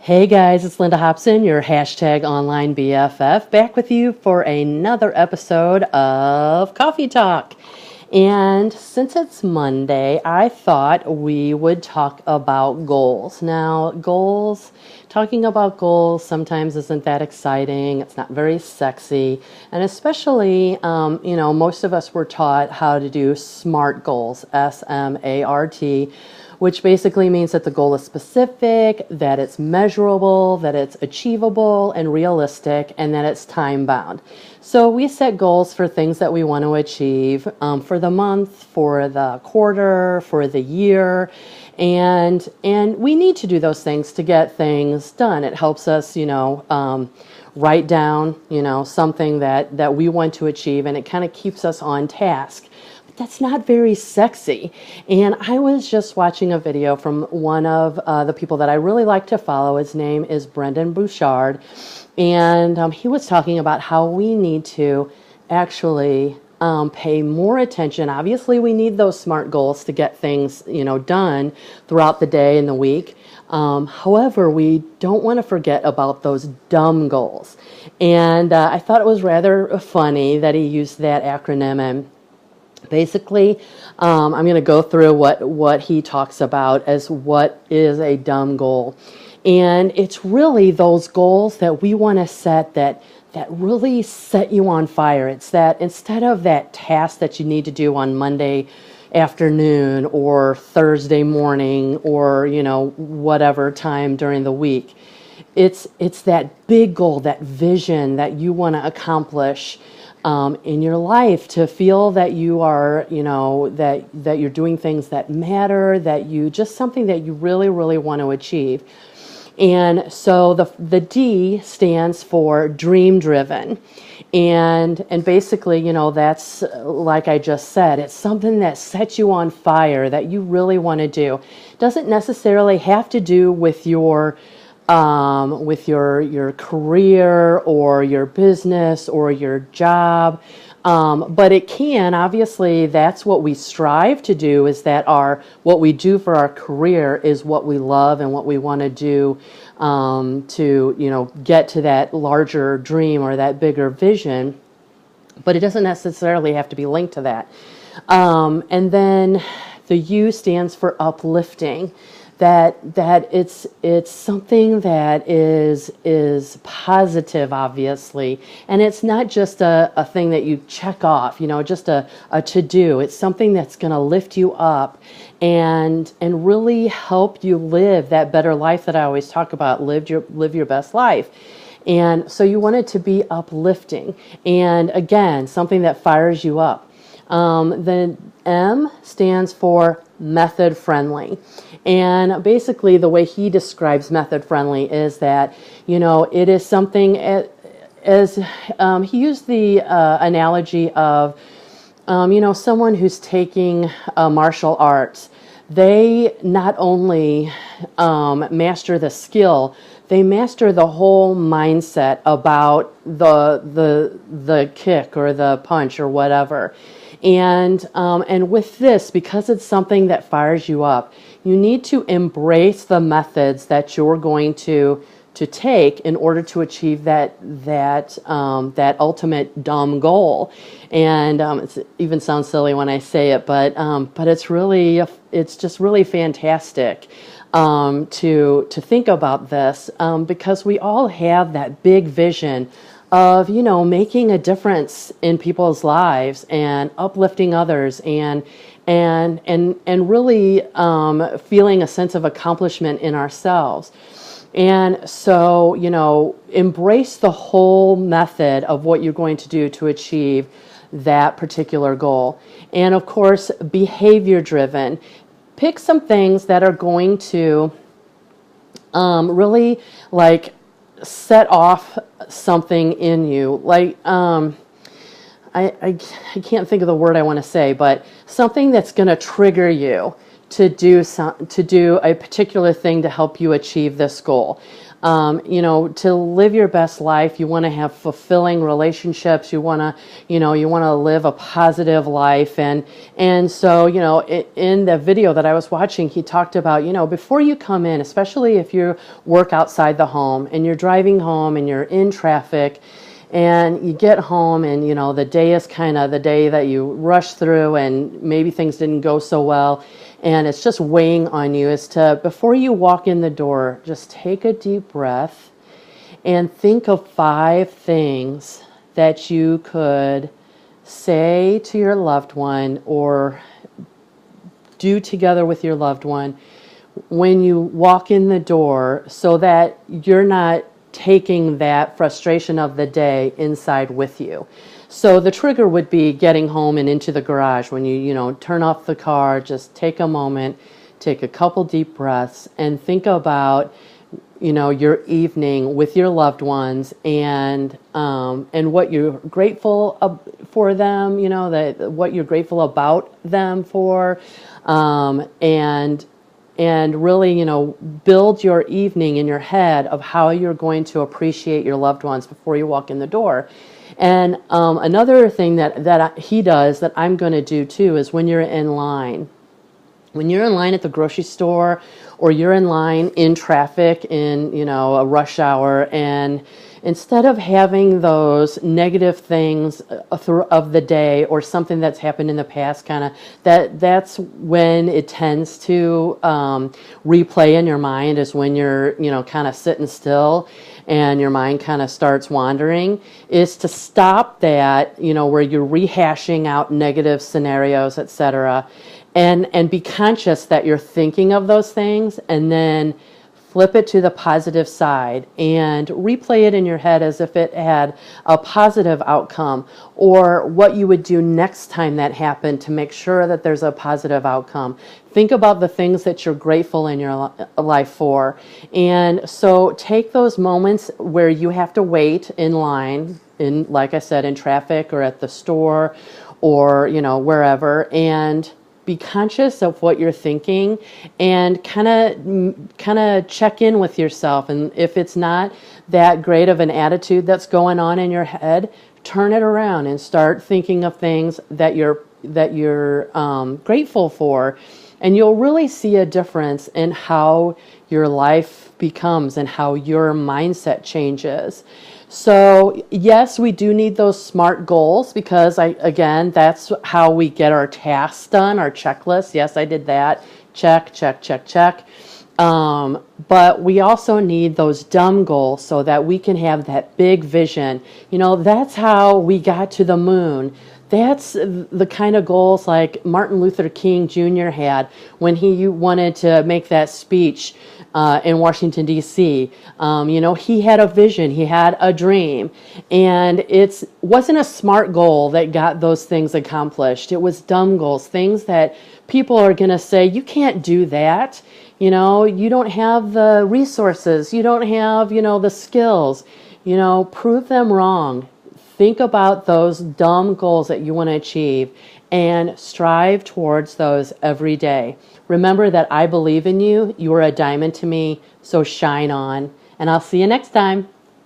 Hey guys, it's Linda Hopson, your hashtag online BFF, back with you for another episode of Coffee Talk. And since it's Monday, I thought we would talk about goals. Now, talking about goals sometimes isn't that exciting. It's not very sexy. And especially, most of us were taught how to do SMART goals, SMART, which basically means that the goal is specific, that it's measurable, that it's achievable and realistic, and that it's time bound. So we set goals for things that we want to achieve for the month, for the quarter, for the year, and we need to do those things to get things done. It helps us, write down, something that we want to achieve, and it kind of keeps us on task. That's not very sexy. And I was just watching a video from one of the people that I really like to follow. His name is Brendon Burchard. And he was talking about how we need to actually pay more attention. Obviously, we need those SMART goals to get things, done throughout the day and the week. However, we don't want to forget about those dumb goals. And I thought it was rather funny that he used that acronym. And basically, I'm going to go through what he talks about as what is a dumb goal. And it's really those goals that we want to set that really set you on fire. It's that instead of that task that you need to do on Monday afternoon or Thursday morning or, whatever time during the week, it's that big goal, that vision that you want to accomplish in your life, to feel that you are, that you're doing things that matter, that you just something that you really, really want to achieve. And so the D stands for dream driven. And basically, that's like I just said, it's something that sets you on fire, that you really want to do. Doesn't necessarily have to do with your career or your business or your job. But it can, obviously, that's what we strive to do, is that what we do for our career is what we love and what we want to do to get to that larger dream or that bigger vision. But it doesn't necessarily have to be linked to that. And then the U stands for uplifting. That it's something that is positive, obviously, and it's not just a thing that you check off, just a to-do. It's something that's going to lift you up and really help you live that better life that I always talk about. Live your best life. And so you want it to be uplifting, and again, something that fires you up. The M stands for method friendly. And basically the way he describes method friendly is that, it is something as he used the analogy of, someone who's taking martial arts. They not only master the skill, they master the whole mindset about the kick or the punch or whatever. And with this, because it's something that fires you up, you need to embrace the methods that you're going to take in order to achieve that ultimate dumb goal. And it even sounds silly when I say it, but it's just really fantastic to think about this, because we all have that big vision of making a difference in people's lives and uplifting others and really feeling a sense of accomplishment in ourselves. And so embrace the whole method of what you're going to do to achieve that particular goal. And of course, behavior driven. Pick some things that are going to really set off something in you, I can't think of the word I want to say, but something that's going to trigger you to do a particular thing to help you achieve this goal. To live your best life, you want to have fulfilling relationships. You want to live a positive life. And so, in the video that I was watching, he talked about, before you come in, especially if you work outside the home and you're driving home and you're in traffic, and you get home and, the day is kind of the day that you rush through and maybe things didn't go so well and it's just weighing on you, is to, before you walk in the door, just take a deep breath and think of 5 things that you could say to your loved one or do together with your loved one when you walk in the door, so that you're not taking that frustration of the day inside with you. So the trigger would be getting home and into the garage. When you turn off the car, just take a moment, take a couple deep breaths, and think about your evening with your loved ones and what you're grateful for them. What you're grateful about them for, and really, build your evening in your head of how you're going to appreciate your loved ones before you walk in the door. And another thing that he does that I'm going to do too is when you're in line. When you're in line at the grocery store, or you're in line in traffic in, a rush hour, and instead of having those negative things of the day or something that's happened in the past, that's when it tends to replay in your mind, is when you're, kind of sitting still and your mind kind of starts wandering, is to stop that, where you're rehashing out negative scenarios, etc., and be conscious that you're thinking of those things, and then flip it to the positive side and replay it in your head as if it had a positive outcome, or what you would do next time that happened to make sure that there's a positive outcome. Think about the things that you're grateful in your life for. And so take those moments where you have to wait in line, like I said, in traffic or at the store or, wherever, and be conscious of what you're thinking and kind of check in with yourself. And if it's not that great of an attitude that's going on in your head, turn it around and start thinking of things that you're grateful for. And you'll really see a difference in how your life becomes and how your mindset changes. So yes, we do need those SMART goals, because that's how we get our tasks done, our checklist. Yes, I did that. Check, check, check, check. But we also need those dumb goals so that we can have that big vision. That's how we got to the moon. That's the kind of goals like Martin Luther King Jr. had when he wanted to make that speech in Washington, D.C. He had a vision, he had a dream, and it wasn't a SMART goal that got those things accomplished. It was dumb goals, things that people are going to say, you can't do that. You don't have the resources, you don't have, the skills. Prove them wrong. Think about those dumb goals that you want to achieve and strive towards those every day. Remember that I believe in you. You are a diamond to me, so shine on. And I'll see you next time.